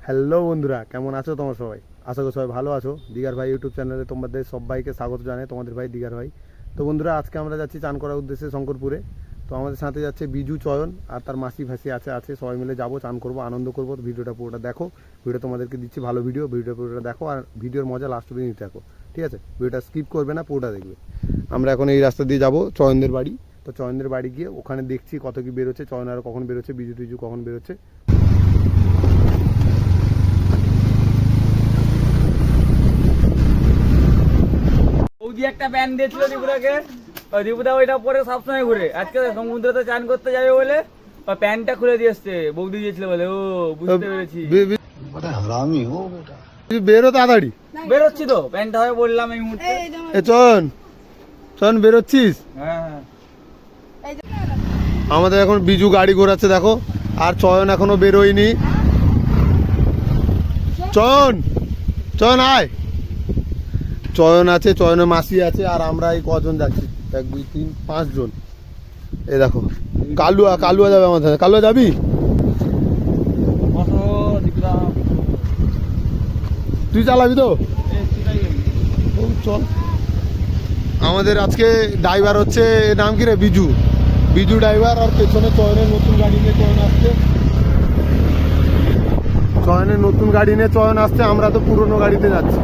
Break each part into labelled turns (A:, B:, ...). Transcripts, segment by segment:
A: Hello বন্ধুরা, কেমন আছো তোমরা সবাই? আশা করি সবাই ভালো আছো। দিগার ভাই ইউটিউব চ্যানেলে তোমাদের সবাইকে স্বাগত জানাই, তোমাদের ভাই দিগার ভাই। তো বন্ধুরা, আজকে আমরা যাচ্ছি চান করার উদ্দেশ্যে শঙ্করপুরে। তো আমাদের সাথে যাচ্ছে বিজু, চয়ন আর তার মাসি ফাসি আছে সবাই মিলে যাবো, চান করবো, আনন্দ করবো। ভিডিওটা পুরোটা দেখো, ভিডিও তোমাদেরকে দিচ্ছি ভালো ভিডিওটা পুরোটা দেখো আর ভিডিওর মজা লাস্ট অবধি নিতে থাকো, ঠিক আছে? ভিডিওটা স্কিপ করবে না, পুরোটা দেখবে। আমরা এখন এই রাস্তা দিয়ে যাবো চয়নদের বাড়ি। তো চয়নদের বাড়ি গিয়ে ওখানে দেখছি কত কি বেরোচ্ছে, চয়ন আর কখন বেরোচ্ছে, বিজু টিজু কখন বেরোচ্ছে।
B: বৌদি একটা প্যান্ট দিয়েছিল দীপুদাকে, দীপুদা ওইটা পরে সবসময় ঘুরে। আজকে সমুদ্রতে চান করতে যাবে বলে প্যান্টটা খুলে দিয়ে এসছে, বৌদি দিয়েছিল বলে। ও বুঝতে পেরেছি,
A: বেরো তাড়াতাড়ি।
B: বেরোচ্ছি তো, প্যান্টটা হবে বললাম এই মুহূর্তে।
A: চয়ন বেরোচ্ছিস?
B: হ্যাঁ,
A: আমাদের এখন বিজু গাড়ি ঘোরাচ্ছে দেখো, আর চয়ন এখনো বেরোয়নি। চয়ন আয়। চয়ন আছে, চয়নের মাসি আছে, আর আমরা এই কজন যাচ্ছি? 1 2 3 5 জন। এই দেখো কালুয়া যাবে আমাদের সাথে। কালুয়া যাবি?
B: বসো দীপুদা।
A: তুই চালাবি তো? চল। আমাদের আজকে ড্রাইভার হচ্ছে, নাম কি রে? বিজু ড্রাইভার। আর পেছনে চয়নের নতুন গাড়ি নিয়ে চয়ন আসছে। আমরা তো পুরনো গাড়িতে যাচ্ছি।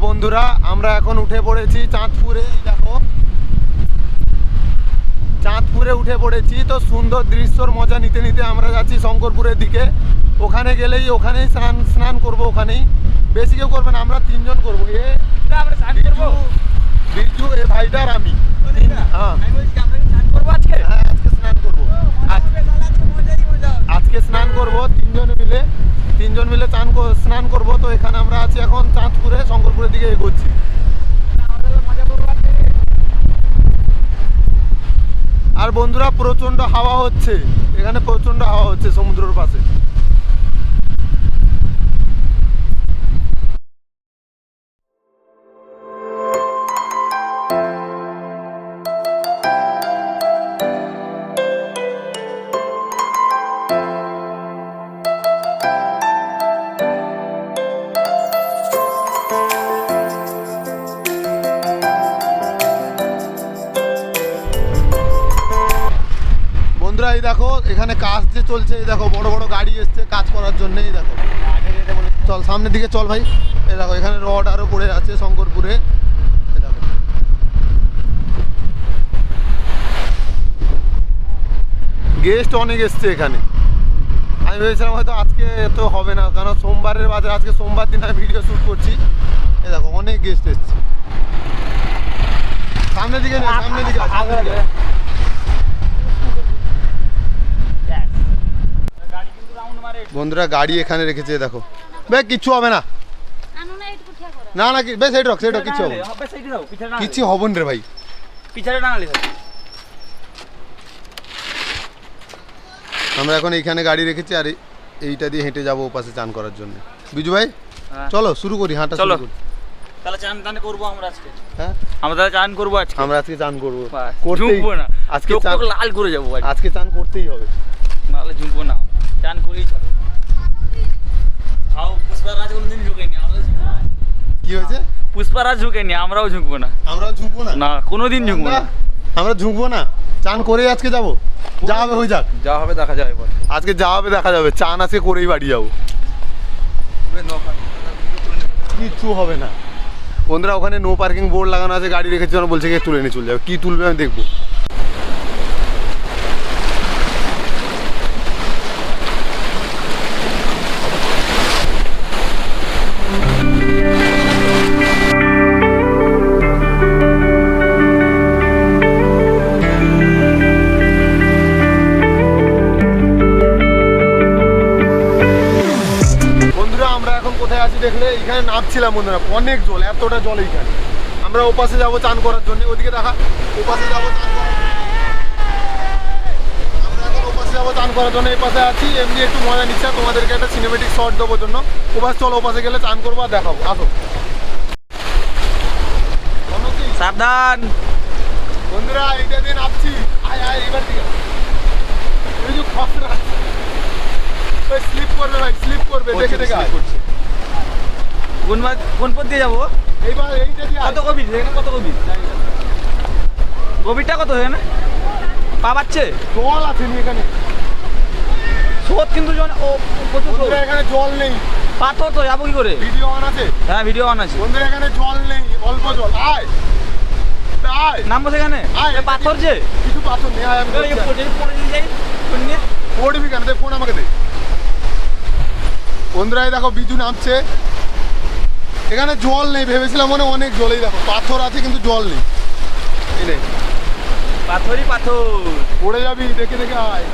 A: বন্ধুরা, আমরা এখন উঠে পড়েছি চাঁদপুরে। দেখো, চাঁদপুরে উঠে পড়েছি। তো সুন্দর দৃশ্যর মজা নিতে নিতে আমরা যাচ্ছি শঙ্করপুরের দিকে। ওখানে ওখানেই স্নান করব। ওখানেই বেশি কেউ করবে না, আমরা 3 জন করবো। বিজু, এ ভাইটা আর আমি। আজকে স্নান করবো। আজকে স্নান করবো 3 জন মিলে স্নান করব। তো এখানে আমরা আছি এখন চাঁদপুরে, শঙ্করপুরের দিকে এগোচ্ছি। আর বন্ধুরা, প্রচন্ড হাওয়া হচ্ছে এখানে, প্রচন্ড হাওয়া হচ্ছে সমুদ্রের পাশে। এই দেখো, এখানে কাজ যে চলছে, এই দেখো বড় বড় গাড়ি এসছে কাজ করার জন্য। এই দেখো, চল সামনের দিকে চল ভাই। এই দেখো, এখানে রড আরো পড়ে আছে শঙ্করপুরে। এই দেখো, গেস্ট অনেক এসছে এখানে। আমি ভেবেছিলাম হয়তো আজকে তো হবে না, কারণ সোমবারের বাজার, আজকে সোমবার দিন আমি ভিডিও শ্যুট করছি। এই দেখো, অনেক গেস্ট এসছে। সামনের দিকে বন্ধুরা, গাড়ি এখানে রেখেছে। দেখো বে, কিচ্ছু হবে না। না বেশ, সেটা কিচ্ছু হবে, কিচ্ছু হবন রে ভাই। আমরা এখন এইখানে গাড়ি রেখেছি, আর এইটা দিয়ে হেঁটে যাবো ওপাশে চান করার জন্য। বিজু ভাই, চলো শুরু করি, হাঁটা শুরু করি।
B: তাহলে চান করবো আমরা আজকে।
A: হ্যাঁ,
B: আমরা চান করবো আজকে।
A: চান করবো,
B: ঝুঁকবো না
A: আজকে।
B: লাল করে যাবো
A: আজকে, চান করতেই হবে,
B: নাহলে ঝুঁকবো না। চান করেই চলো। পুষ্পারাজ কোনোদিন ঝুঁকেনি,
A: কি হয়েছে?
B: পুষ্পারাজ ঝুঁকেনি, আমরাও ঝুঁকবো না।
A: ঝুঁকবো
B: না, কোনোদিন ঝুঁকবো না।
A: আমরা ঝুঁকবো না। চান করে আজকে যাবো, যা হবে হয়ে যাক,
B: যা হবে দেখা যাবে।
A: আজকে যা হবে দেখা যাবে। চান আজকে করেই বাড়ি যাবো, কিচ্ছু হবে না। বন্ধুরা, ওখানে নো পার্কিং বোর্ড লাগানো আছে, গাড়ি রেখেছে, বলছে তুলে নিয়ে চলে যাবে। কি তুলবে আমি দেখবো। দেখছিলাম বন্ধুরা অনেক জল, এতটা জল এইখানে। আমরা ওপাশে যাবো চান করার জন্য, ওদিকে দেখা, ওপাশে যাবো চান করার জন্য। আমরা এখন ওপাশে যাবো চান করার জন্য, এই পাশে আছি এমনি একটু মজা নিচ্ছে, তোমাদেরকে একটা সিনেমেটিক শট দেবো জন্য। ওপাশ চলো, ওপাশে গেলে চান করবো আর দেখাবো, আসো।
B: সাবধান
A: বন্ধুরা এইটা দিয়ে নামছি, আয় আয় এবার দিকে। এই যে খসড়া স্লিপ করবে ভাই, স্লিপ করবে, দেখে দেখে আয়।
B: কোন পথ দিয়ে যাবো?
A: এইবার এইটা দিয়ে
B: কত গভীর এখানে, কত গভীর? গভীরটা কত এখানে পা পাচ্ছে?
A: জল আছে নি এখানে?
B: স্রোত কিন্তু ও প্রচুর স্রোত।
A: বন্ধুরা এখানে জল নেই,
B: পাথর তো যাবো কি করে?
A: ভিডিও অন আছে?
B: হ্যাঁ ভিডিও অন আছে।
A: বন্ধুরা এখানে জল নেই, অল্প জল। আয় আয়
B: নামবো সেখানে?
A: আয়,
B: পাথর যে
A: কিছু পাথর নেই, আয় আমি
B: নিয়ে
A: পড়বি কেন? দে ফোন আমাকে দে। বন্ধুরা এই দেখো বিজু নামছে, এখানে জল নেই, ভেবেছিলাম মনে অনেক জলেই, দেখো পাথর আছে কিন্তু জল নেই। এই নে
B: পাথরই পাথর,
A: পড়ে যাবি, দেখে দেখে আয়।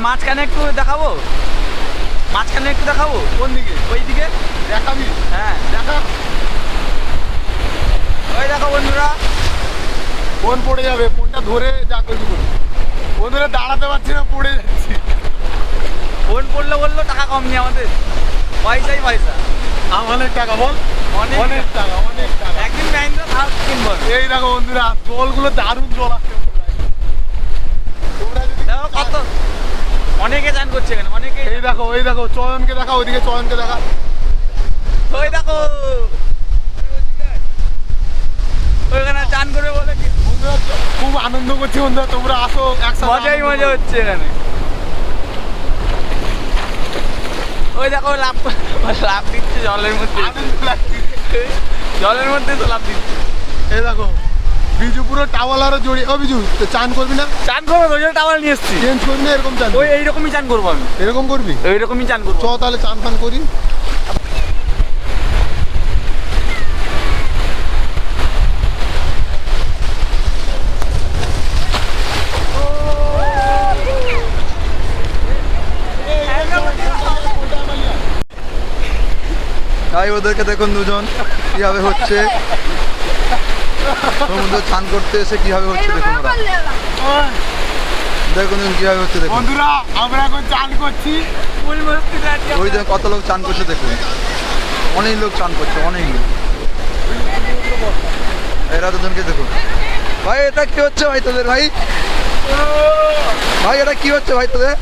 B: মাঝখানে একটু দেখাবো, মাঝখানে একটু দেখাবো।
A: কোন দিকে?
B: ওই দিকে
A: দেখাবি?
B: হ্যাঁ
A: দেখা।
B: ওই দেখো বন্ধুরা,
A: ফোন পড়ে যাবে, ফোনটা ধরে যা করবি করবি। বন্ধুরা দাঁড়াতে পারছি না, পড়ে যাচ্ছি।
B: ফোন করলে বললো টাকা কম নেই আমাদের, পয়সাই পয়সা।
A: অনেক টাকা বল, অনেক টাকা, অনেক টাকা।
B: একদিন ব্যাংকে থাক কিনবো।
A: এই দেখো বন্ধুরা জলগুলো দারুণ জল আসছে। তোমরা যদি
B: দেখো কত অনেকে চান করছে এখানে, অনেকে।
A: এই দেখো, ওই দেখো চয়নকে দেখা, ওইদিকে চয়নকে দেখা।
B: ওই দেখো ওইখানে চান করে বলে কি
A: বন্ধুরা খুব আনন্দ করছি বন্ধুরা, তোমরা আসো একসাথে।
B: মজাই মজা হচ্ছে এখানে। ওই দেখো লাভ লাভ দিচ্ছে জলের মধ্যে,
A: আনন্দ লাগছে।
B: জলের মধ্যে তো লাভ দিচ্ছে।
A: এই দেখো বিজু পুরো টাওয়াল আরো জড়িয়ে। ও বিজু তো চান করবি না?
B: চান করবো, ওই জন্য টাওয়াল নিয়ে এসছি।
A: চেঞ্জ করবি না? এরকম চান?
B: ওই এইরকমই চান করবো আমি,
A: এরকম করবি?
B: এইরকমই চান করবো।
A: চ তাহলে চান ফান করি।
C: তাই ওদেরকে দেখুন দুজন কিভাবে হচ্ছে সমুদ্র স্নান করতে এসে কিভাবে হচ্ছে দেখুন ওরা, দেখুন কিভাবে হচ্ছে দেখুন।
A: বন্ধুরা আমরা এখন চান করছি।
B: ফুল মস্তি আছে।
C: ওই দেখুন কত লোক চান করছে দেখুন, অনেক লোক চান করছে, অনেক লোক। এরা দুজনকে দেখুন। ভাই এটা কি হচ্ছে ভাই তোদের? ভাই ভাই এটা কি হচ্ছে ভাই তোদের?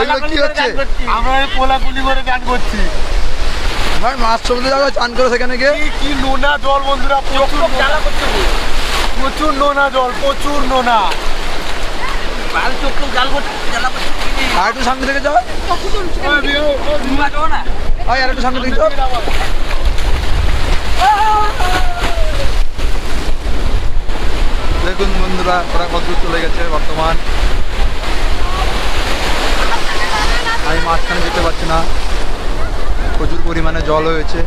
C: এগুলো কি হচ্ছে?
A: আমরা কোলাকুলি করে চান করছি।
C: ভাই মাছ সমুদ্রে যাবে চান করে সেখানে গিয়ে
A: কি নোনা জল বন্ধুরা, প্রচুর জ্বালা করছে, প্রচুর নোনা জল, প্রচুর নোনা।
B: লাল চোখ জাল করছে, জ্বালা করছে।
C: আর একটু সামনে থেকে যাও
B: তোমরা যাও না।
C: ভাই, আর একটু সামনে থেকে যাও। দেখুন বন্ধুরা ওরা কত দূর চলে গেছে বর্তমান। আমি মাঝখানে যেতে পারছি না, প্রচুর পরিমাণে জল হয়েছে।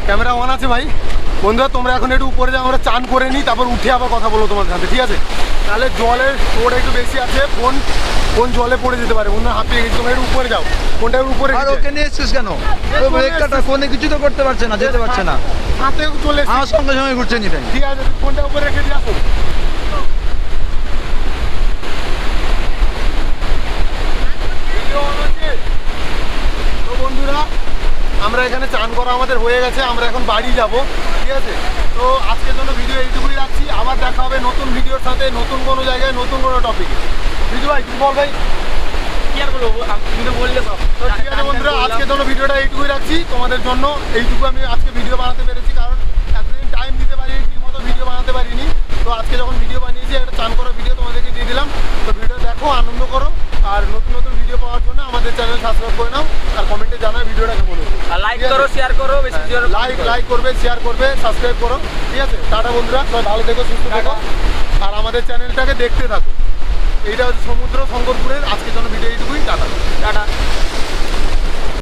A: ক্যামেরা অন আছে ভাই। বন্ধুরা তোমরা এখন একটু উপরে যাও, আমরা চান করে নিই, তারপর উঠে আবার কথা বলবো তোমাদের সাথে, ঠিক আছে? তাহলে জলের ফ্লোর একটু বেশি আছে, ফোন জলে পড়ে যেতে পারে। বন্ধুরা হাঁপিয়ে গেছি, তোমরা একটু উপরে যাও, ফোনটা একটু উপরে
C: আর ওকে নিয়ে এসছিস কেন? ও ব্রেকটা ফোনে কিছু তো করতে পারছে না, যেতে পারছে না।
A: হাতে চলে এসেছি।
C: আমার সঙ্গে সঙ্গে ঘুরছে নিটাই।
A: ঠিক আছে, ফোনটা উপরে রেখে দিয়ে আসো। ভিডিও অন আছে? তো বন্ধুরা আমরা এখানে চান করা আমাদের হয়ে গেছে, আমরা এখন বাড়ি যাব, ঠিক আছে? তো আজকের জন্য ভিডিও এইটুকুই রাখছি, আবার দেখা হবে নতুন ভিডিওর সাথে, নতুন কোনো জায়গায়, নতুন কোনো টপিকে। বিজু ভাই তুই বল ভাই।
B: কি আর বলবো, তুমি তো বললে সব।
A: তো ঠিক আছে বন্ধুরা, আজকের জন্য ভিডিওটা এইটুকুই রাখছি তোমাদের জন্য। এইটুকু আমি আজকে ভিডিও বানাতে পেরেছি, কারণ এতদিন টাইম দিতে পারিনি, ঠিক মতো ভিডিও বানাতে পারিনি। তো আজকে যখন ভিডিও বানিয়েছি একটা চান করা ভিডিও তোমাদেরকে দিয়ে দিলাম। তো ভিডিও দেখো, আনন্দ করো, আর নতুন নতুন ভিডিও পাওয়ার জন্য আমাদের চ্যানেল সাবস্ক্রাইব করে নাও, আর কমেন্টে জানাও ভিডিওটা কেমন হলো।
B: আর লাইক করো, শেয়ার করো, বেশি
A: লাইক করবে, শেয়ার করবে, সাবস্ক্রাইব করো, ঠিক আছে? টাটা বন্ধুরা, সবাই ভালো থেকো, সুস্থ থেকো, আর আমাদের চ্যানেলটাকে দেখতে থাকো। এইটা হচ্ছে সমুদ্র শঙ্করপুরের আজকের জন্য ভিডিও এইটুকুই, টাটা।
B: টাটা।